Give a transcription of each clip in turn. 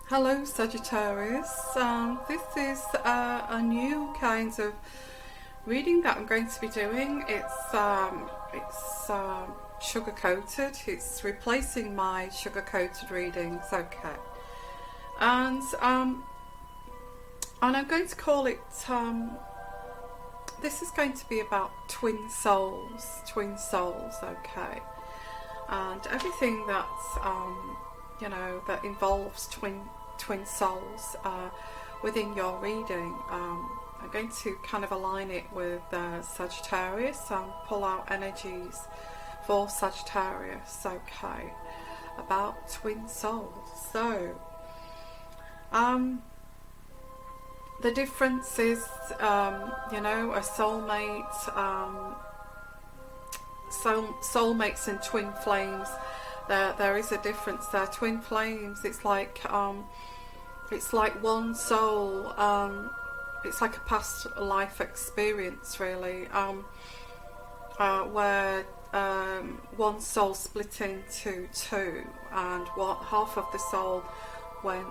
Hello Sagittarius, this is a new kind of reading that I'm going to be doing. It's sugar coated. It's replacing my sugar coated readings, okay. And I'm going to call it. This is going to be about twin souls, okay. And everything that's that involves twin souls within your reading. I'm going to kind of align it with Sagittarius and pull out energies for Sagittarius, okay, about twin souls. So the difference is a soulmate, soulmates and twin flames. There is a difference there. Twin flames, it's like one soul. It's like a past life experience, really, where one soul split into two, and half of the soul went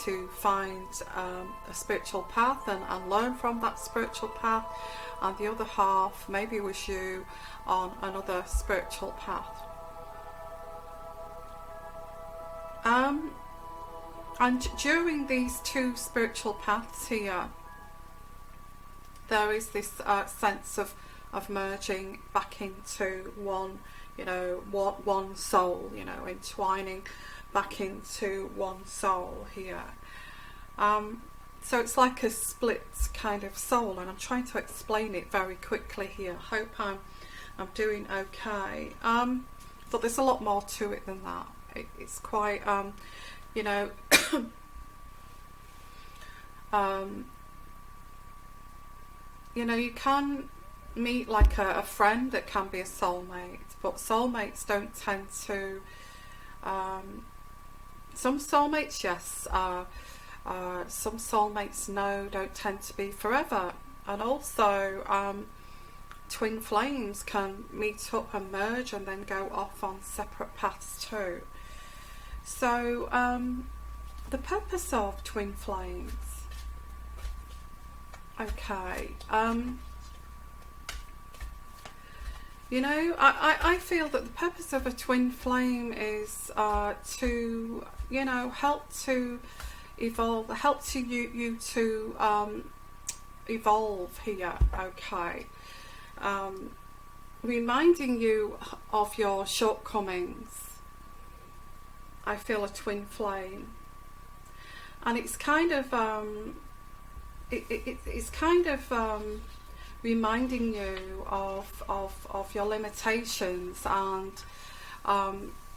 to find a spiritual path and learn from that spiritual path, and the other half maybe was you on another spiritual path. And during these two spiritual paths here, there is this sense of merging back into one, one soul, entwining back into one soul here. So it's like a split kind of soul, and I'm trying to explain it very quickly here. Hope I'm doing okay. But there's a lot more to it than that. It's quite, you can meet like a friend that can be a soulmate, but soulmates don't tend to, some soulmates, yes, some soulmates, no, don't tend to be forever. And also, twin flames can meet up and merge and then go off on separate paths too. So the purpose of twin flames, okay, I feel that the purpose of a twin flame is to help to evolve, help to you to evolve here, okay, reminding you of your shortcomings. I feel a twin flame, and it's kind of it's kind of reminding you of your limitations and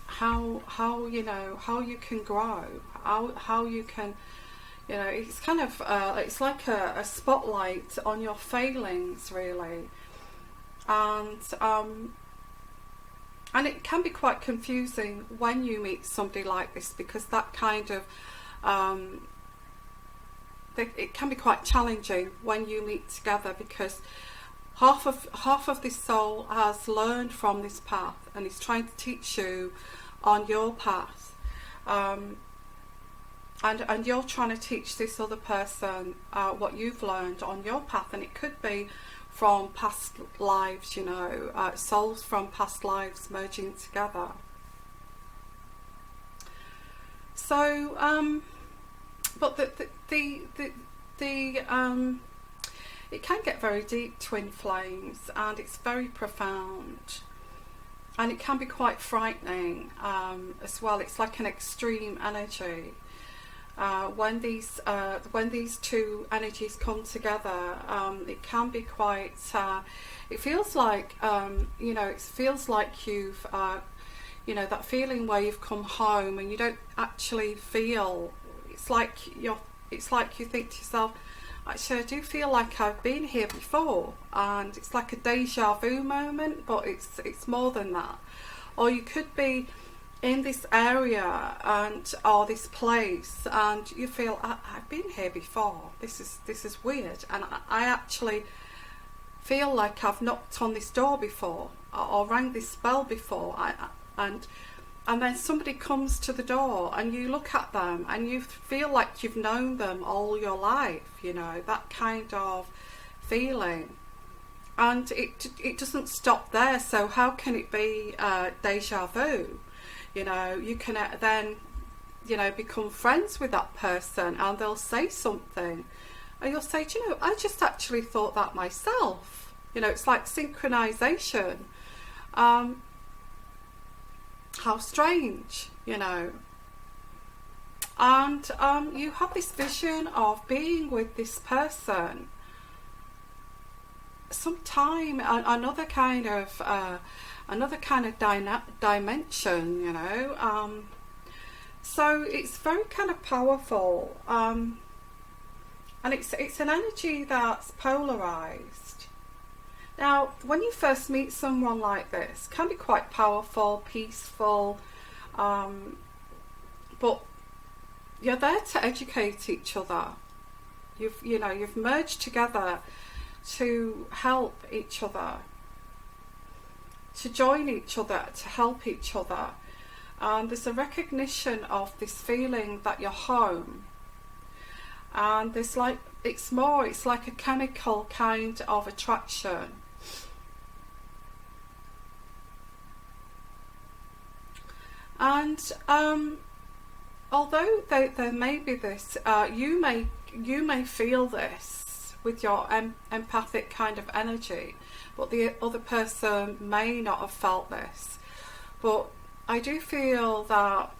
how you can grow, how you can, it's kind of it's like a spotlight on your failings, really. And it can be quite confusing when you meet somebody like this, because that kind of it can be quite challenging when you meet together, because half of this soul has learned from this path and is trying to teach you on your path, and you're trying to teach this other person what you've learned on your path, and it could be from past lives, souls from past lives merging together. So, but it can get very deep, twin flames, and it's very profound, and it can be quite frightening as well. It's like an extreme energy. When these two energies come together, it can be quite. It feels like it feels like you've that feeling where you've come home and you don't actually feel. It's like you think to yourself, actually, I do feel like I've been here before, and it's like a deja vu moment, but it's more than that. Or you could be in this area or this place, and you feel, I've been here before. This is weird, and I actually feel like I've knocked on this door before, or rang this bell before, and and then somebody comes to the door and you look at them and you feel like you've known them all your life, you know, that kind of feeling. And it doesn't stop there, so how can it be deja vu? You know, you can then, you know, become friends with that person and they'll say something and you'll say, do you know, I just actually thought that myself. You know, it's like synchronization. How strange, you know. And you have this vision of being with this person sometime, another kind of dimension, you know. So it's very kind of powerful, and it's an energy that's polarized. Now, when you first meet someone like this, it can be quite powerful, peaceful, but you're there to educate each other. You've merged together to help each other, to join each other, to help each other. There's a recognition of this feeling that you're home, and there's like it's like a chemical kind of attraction. And although there may be this, you may feel this with your empathic kind of energy, but the other person may not have felt this. But I do feel that,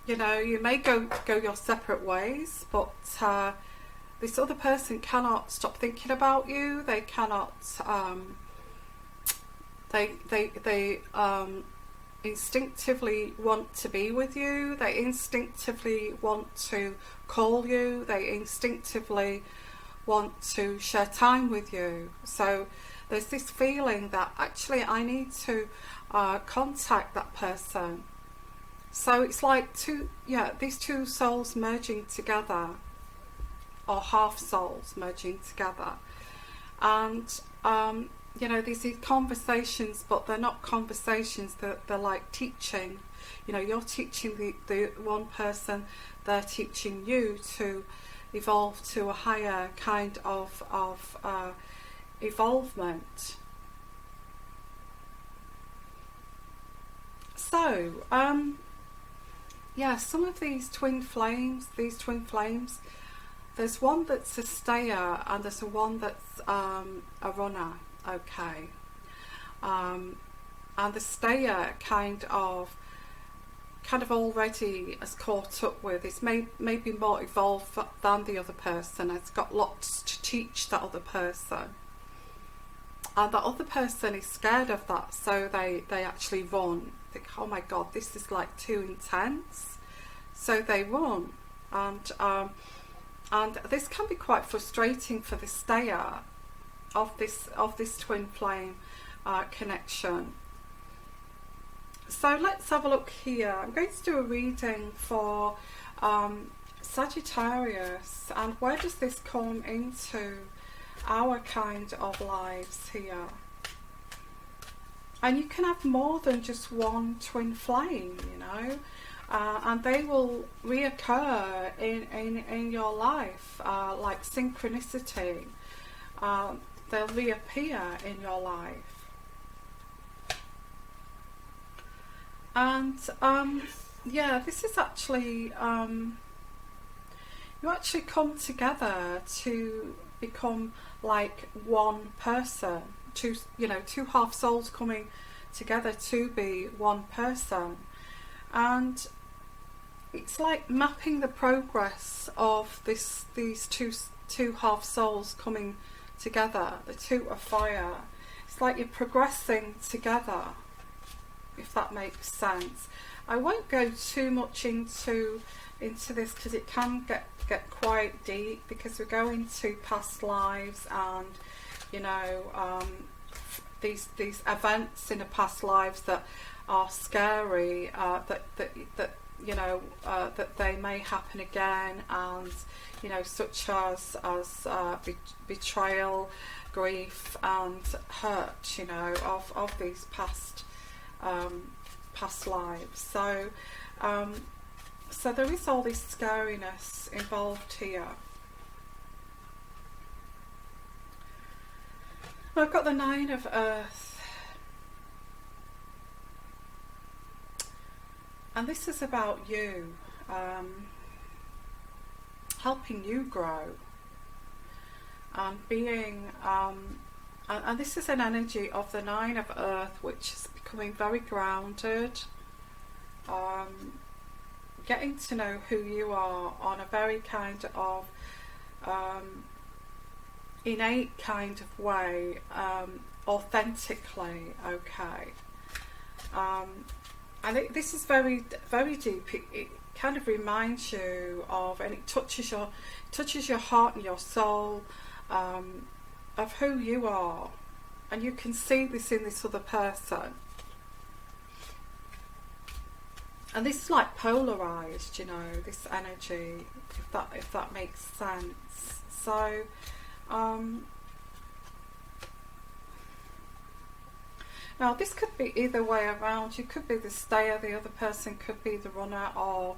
you know, you may go your separate ways, but this other person cannot stop thinking about you. They cannot. They instinctively want to be with you. They instinctively want to call you. They instinctively want to share time with you. So there's this feeling that actually I need to contact that person. So it's like these two souls merging together, or half souls merging together. And you know, these conversations, but they're not conversations, they're like teaching. You know, you're teaching the one person, they're teaching you to evolve to a higher kind of evolvement. So yeah, some of these twin flames, there's one that's a stayer and there's one that's a runner. Okay. And the stayer kind of already has caught up with, it's maybe more evolved than the other person. It's got lots to teach that other person, and that other person is scared of that, so they actually run. Think, oh my god, this is like too intense, so they run. And this can be quite frustrating for the stayer of this twin flame connection. So let's have a look here. I'm going to do a reading for Sagittarius, and where does this come into our kind of lives here? And you can have more than just one twin flame, you know, and they will reoccur in your life, like synchronicity. They'll reappear in your life. And yeah, this is actually you actually come together to become like one person. Two half souls coming together to be one person, and it's like mapping the progress of these two half souls coming together. The two of fire. It's like you're progressing together, if that makes sense. I won't go too much into this because it can get quite deep, because we're going to past lives and, you know, these events in the past lives that are scary, that you know, that they may happen again, and you know, such as betrayal, grief, and hurt, you know, of these past past lives. So so there is all this scariness involved here. I've got the Nine of Earth, and this is about you, helping you grow and being and this is an energy of the Nine of Earth, which is becoming very grounded, getting to know who you are on a very kind of innate kind of way, authentically, okay. And this is very, very deep. It kind of reminds you of, and it touches your heart and your soul, of who you are, and you can see this in this other person. And this is like polarized, you know, this energy, if that makes sense. So now this could be either way around. You could be the stayer, the other person could be the runner, or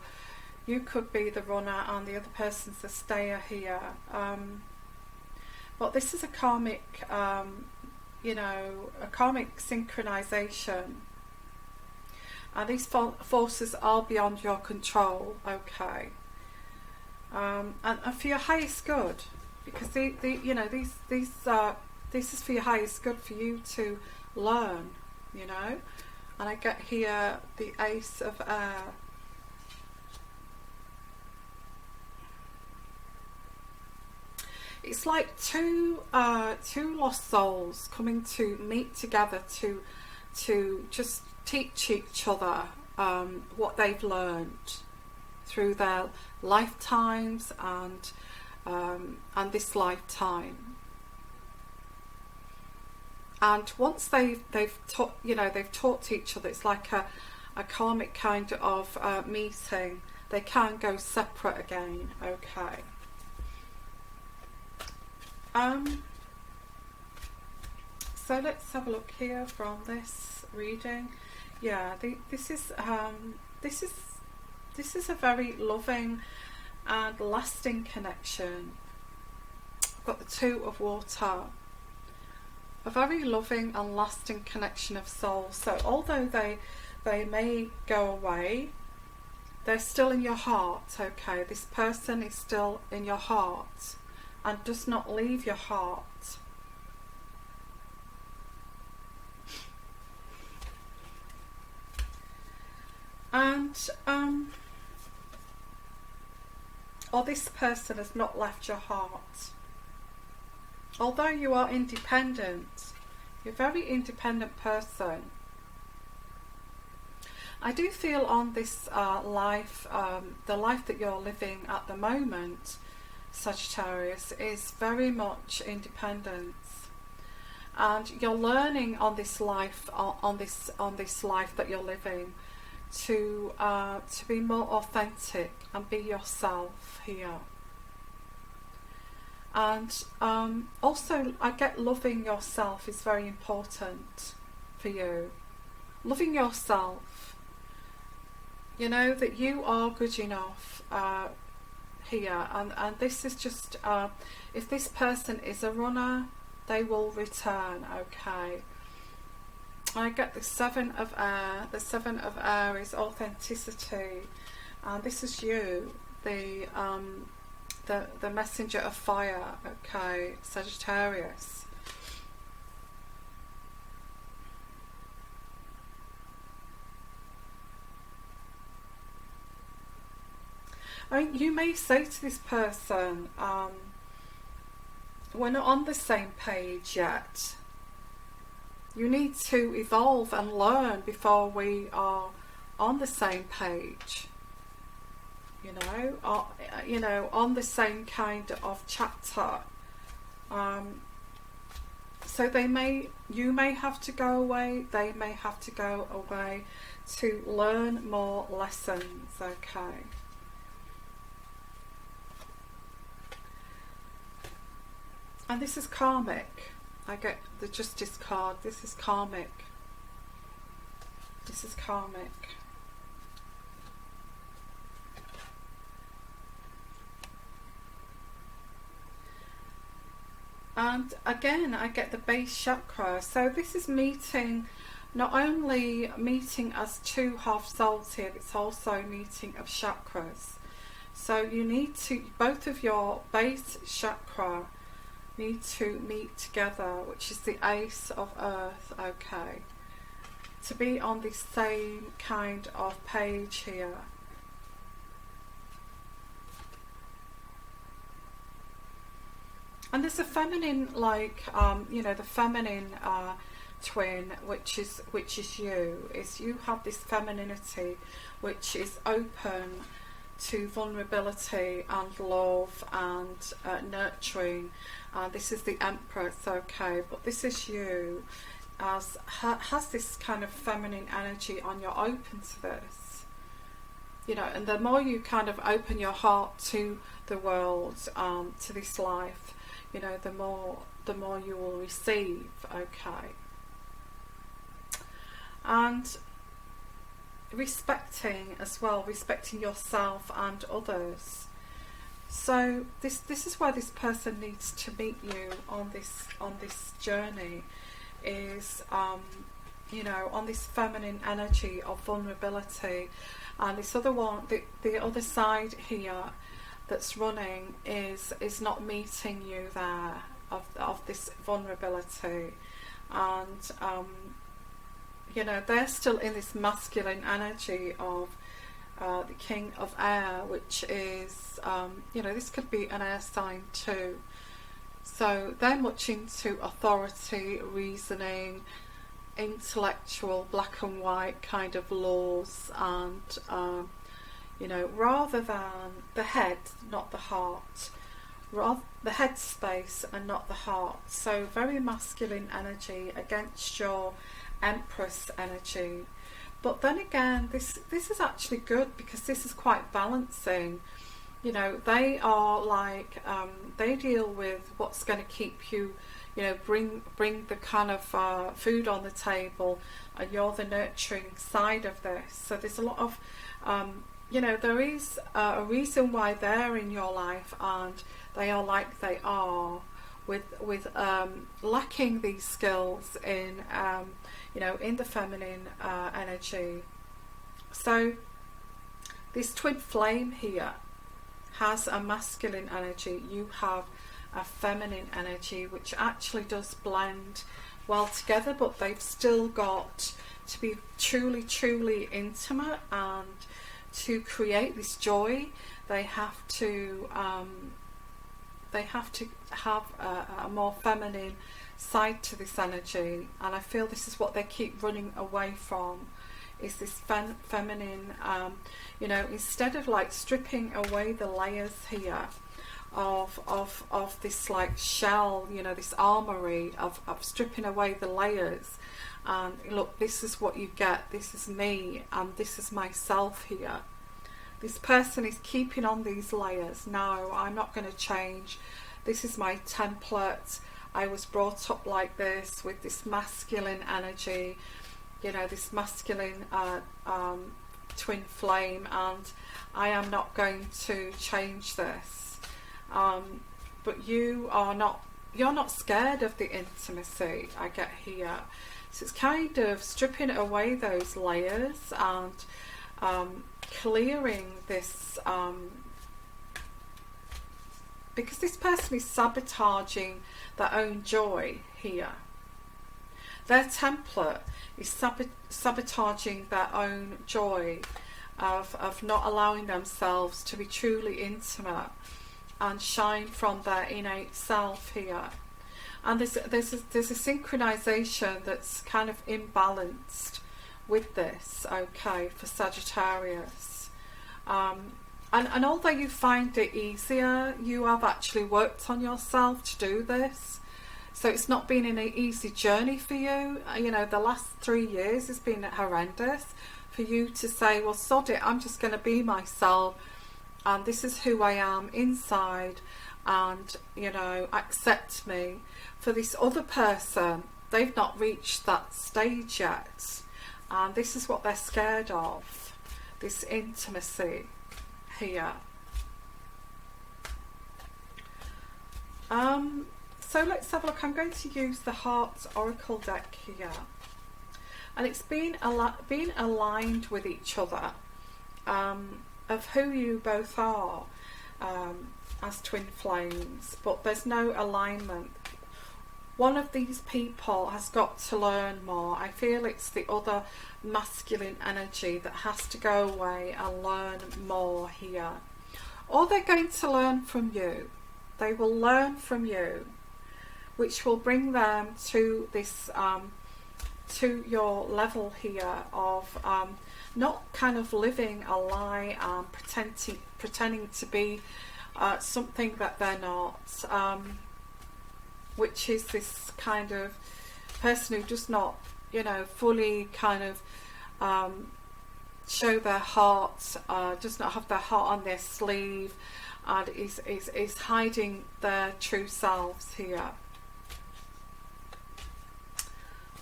you could be the runner and the other person's the stayer here. But this is a karmic, you know, a karmic synchronization. And these forces are beyond your control, okay. And for your highest good, because you know, this is for your highest good, for you to learn, you know. And I get here the Ace of Air. It's like two lost souls coming to meet together to just teach each other what they've learned through their lifetimes and this lifetime. And once they've taught, you know, they've taught each other, it's like a karmic kind of meeting. They can go separate again, okay. So let's have a look here from this reading. Yeah, this is a very loving and lasting connection. I've got the Two of Water. A very loving and lasting connection of souls. So although they may go away, they're still in your heart, okay. This person is still in your heart and does not leave your heart. And or this person has not left your heart. Although you are independent, you're a very independent person. I do feel on this life, the life that you're living at the moment, Sagittarius, is very much independence, and you're learning on this life, on this life that you're living, to be more authentic and be yourself here. And also I get loving yourself is very important for you. Loving yourself, you know that you are good enough here, and this is just if this person is a runner, they will return, okay. I get the Seven of Air. The Seven of Air is authenticity, and this is you, the messenger of fire, okay, Sagittarius. I mean, you may say to this person, we're not on the same page yet. You need to evolve and learn before we are on the same page. You know, on the same kind of chapter. So you may have to go away, they may have to go away to learn more lessons, okay. And this is karmic. I get the Justice card. This is karmic. This is karmic. And again, I get the base chakra. So this is meeting, not only meeting as two half souls here, it's also meeting of chakras. So you need to, both of your base chakra need to meet together, which is the Ace of Earth, okay, to be on the same kind of page here. And there's a feminine, like, you know, the feminine twin, which is you. Is you have this femininity, which is open to vulnerability and love and nurturing. This is the Empress, okay, but this is you, as has this kind of feminine energy, and you're open to this. You know, and the more you kind of open your heart to the world, to this life, you know, the more you will receive, okay. And respecting as well, respecting yourself and others. So this is why this person needs to meet you on this journey, is you know, on this feminine energy of vulnerability. And this other one, the other side here that's running is not meeting you there, of this vulnerability. And you know, they're still in this masculine energy of the King of Air, which is you know, this could be an air sign too. So they're much into authority, reasoning, intellectual, black and white kind of laws, and you know, rather than the head, not the heart, rather the head space and not the heart. So very masculine energy against your Empress energy. But then again, this is actually good, because this is quite balancing. You know, they are like, they deal with what's going to keep you, you know, bring the kind of food on the table, and you're the nurturing side of this. So there's a lot of you know, there is a reason why they're in your life, and they are like they are, with lacking these skills in you know, in the feminine energy. So this twin flame here has a masculine energy. You have a feminine energy, which actually does blend well together, but they've still got to be truly intimate, and to create this joy they have to have a more feminine side to this energy. And I feel this is what they keep running away from, is this feminine you know, instead of like stripping away the layers here of this like shell, you know, this armory of stripping away the layers, and look, this is what you get, this is me, and this is myself here. This person is keeping on these layers. No, I'm not going to change. This is my template. I was brought up like this, with this masculine energy, you know, this masculine twin flame, and I am not going to change this. But you are not, you're not scared of the intimacy, I get here. So it's kind of stripping away those layers, and clearing this, because this person is sabotaging their own joy here. Their template is sabotaging their own joy of not allowing themselves to be truly intimate and shine from their innate self here. And there's a synchronization that's kind of imbalanced with this, okay, for Sagittarius. And although you find it easier, you have actually worked on yourself to do this. So it's not been an easy journey for you. You know, the last 3 years has been horrendous for you to say, well, sod it, I'm just going to be myself, and this is who I am inside, and, you know, accept me. For this other person, they've not reached that stage yet. and this is what they're scared of, this intimacy here. So let's have a look. I'm going to use the Heart Oracle deck here, and it's being aligned with each other, of who you both are as twin flames, but there's no alignment. One of these people has got to learn more. I feel it's the other masculine energy that has to go away and learn more here. Or they're going to learn from you. They will learn from you, which will bring them to this, to your level here of not kind of living a lie and pretending to be something that they're not, which is this kind of person who does not, you know, fully kind of show their heart, does not have their heart on their sleeve, and is hiding their true selves here.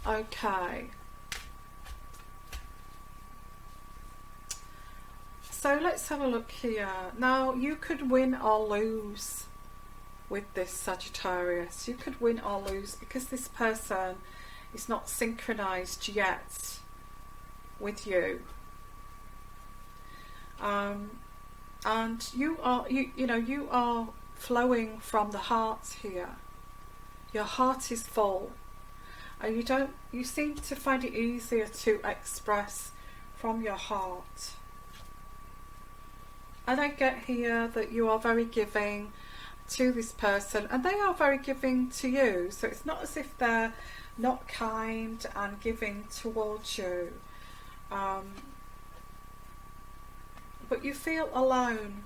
Okay. So let's have a look here. Now, you could win or lose with this Sagittarius. You could win or lose because this person is not synchronized yet with you. And you are, you are flowing from the heart here. Your heart is full, and you seem to find it easier to express from your heart. And I get here that you are very giving to this person, and they are very giving to you. So it's not as if they're not kind and giving towards you. But you feel alone.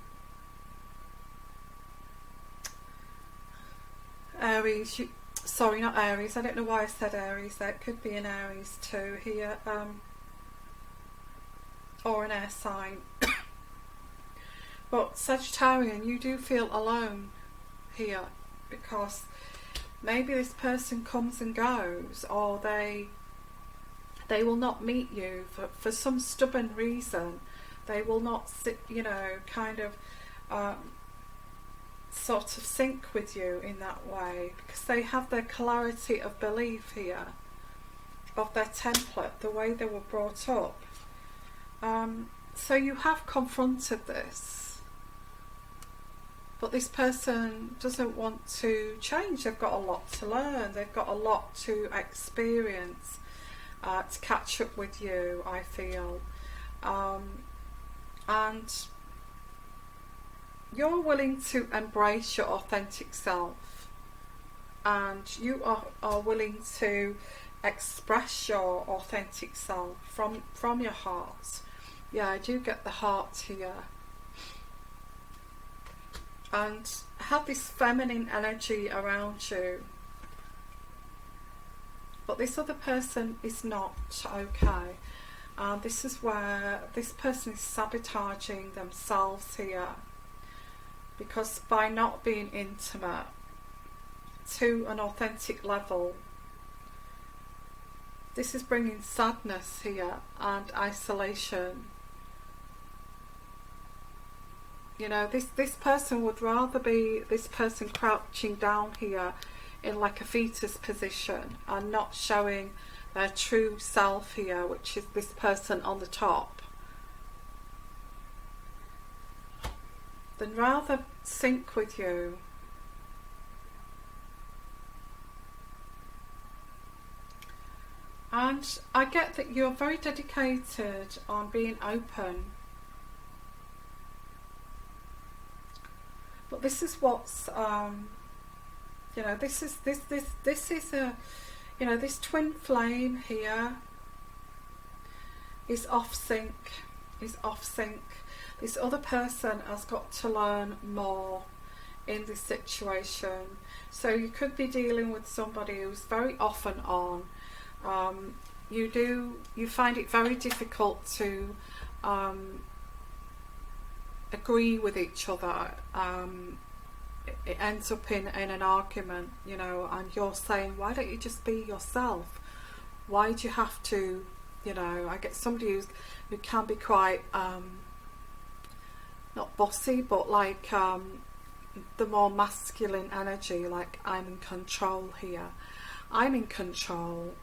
Aries, sorry, not Aries. I don't know why I said Aries. That could be an Aries too here, or an air sign. But Sagittarian, you do feel alone here because maybe this person comes and goes, or they will not meet you for some stubborn reason. They will not sit, kind of sort of sync with you in that way, because they have their clarity of belief here, of their template, the way they were brought up. So you have confronted this. But this person doesn't want to change. They've got a lot to learn. They've got a lot to experience to catch up with you, I feel. And you're willing to embrace your authentic self. And you are willing to express your authentic self from your heart. Yeah, I do get the heart here. And have this feminine energy around you. But this other person is not okay. And this is where this person is sabotaging themselves here. Because by not being intimate to an authentic level, this is bringing sadness here and isolation. This person would rather be this person crouching down here in like a fetus position and not showing their true self here, which is this person on the top, than rather sync with you. And I get that you're very dedicated on being open. But this is what's, this is a, this twin flame here is off sync, This other person has got to learn more in this situation. So you could be dealing with somebody who's very off and on. You find it very difficult to agree with each other. It ends up in an argument, and you're saying, why don't you just be yourself? Why do you have to, you know, I get somebody who can be quite not bossy, but like the more masculine energy, like I'm in control here. I'm in control.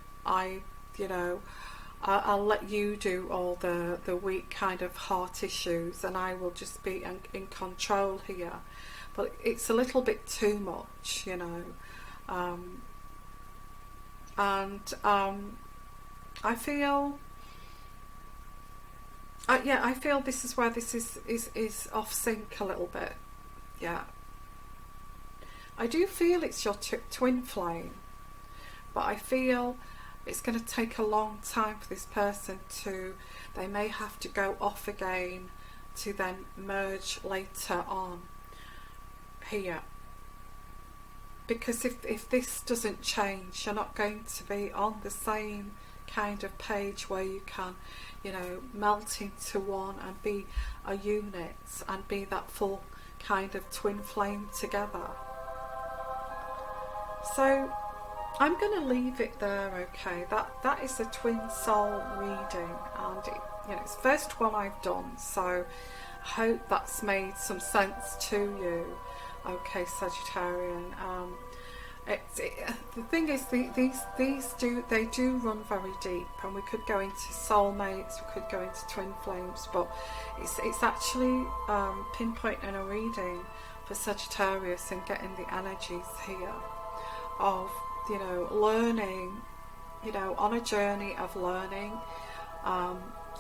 You know, I'll let you do all the weak kind of heart issues, and I will just be in control here. But it's a little bit too much, you know. I feel, yeah, I feel this is where this is off sync a little bit. Yeah, I do feel it's your twin flame, but I feel it's going to take a long time for this person they may have to go off again to then merge later on here. Because if this doesn't change, you're not going to be on the same kind of page where you can, you know, melt into one and be a unit and be that full kind of twin flame together. So I'm going to leave it there, okay? That is a twin soul reading, and you know, it's the first one I've done, so I hope that's made some sense to you, okay, Sagittarian. The thing is, these do run very deep, and we could go into soulmates, we could go into twin flames, but it's actually pinpointing a reading for Sagittarius and getting the energies here of, you know, learning, you know, on a journey of learning.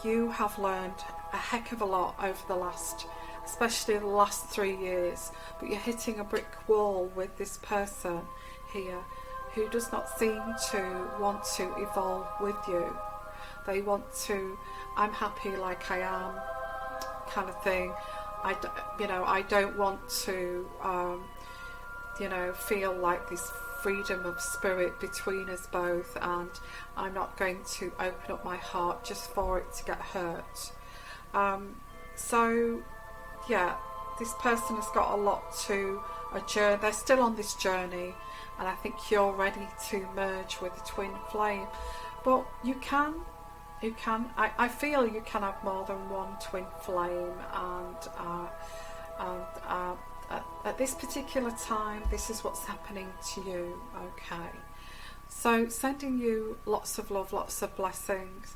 You have learned a heck of a lot over the last, especially the last 3 years, but you're hitting a brick wall with this person here who does not seem to want to evolve with you. They want to, I'm happy like I am kind of thing. I don't want to you know, feel like this freedom of spirit between us both, and I'm not going to open up my heart just for it to get hurt. So yeah, this person has got a lot to a journey. They're still on this journey, and I think you're ready to merge with a twin flame. But you can I feel you can have more than one twin flame, and at this particular time, this is what's happening to you, okay? So sending you lots of love, lots of blessings.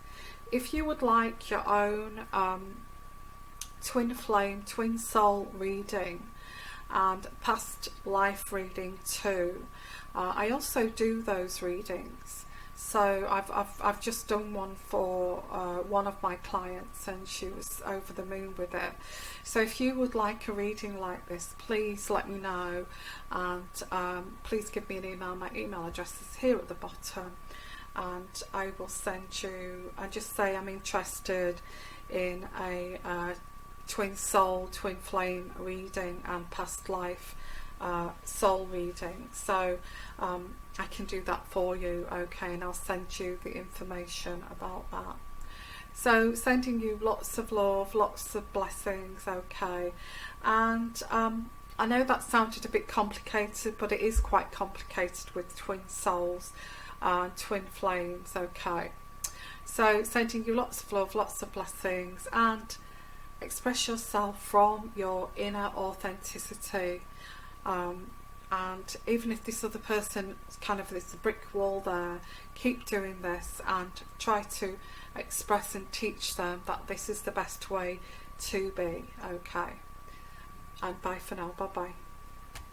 If you would like your own twin flame, twin soul reading and past life reading too, I also do those readings. So I've just done one for one of my clients, and she was over the moon with it. So if you would like a reading like this, please let me know, and please give me an email. My email address is here at the bottom, and I will send you, and just say I'm interested in a twin soul, twin flame reading and past life soul reading. So I can do that for you, okay, and I'll send you the information about that. So sending you lots of love, lots of blessings, okay. And I know that sounded a bit complicated, but it is quite complicated with twin souls and twin flames, okay. So sending you lots of love, lots of blessings, and express yourself from your inner authenticity. And even if this other person kind of, there's a brick wall there, keep doing this and try to express and teach them that this is the best way to be, okay. And bye for now, bye bye.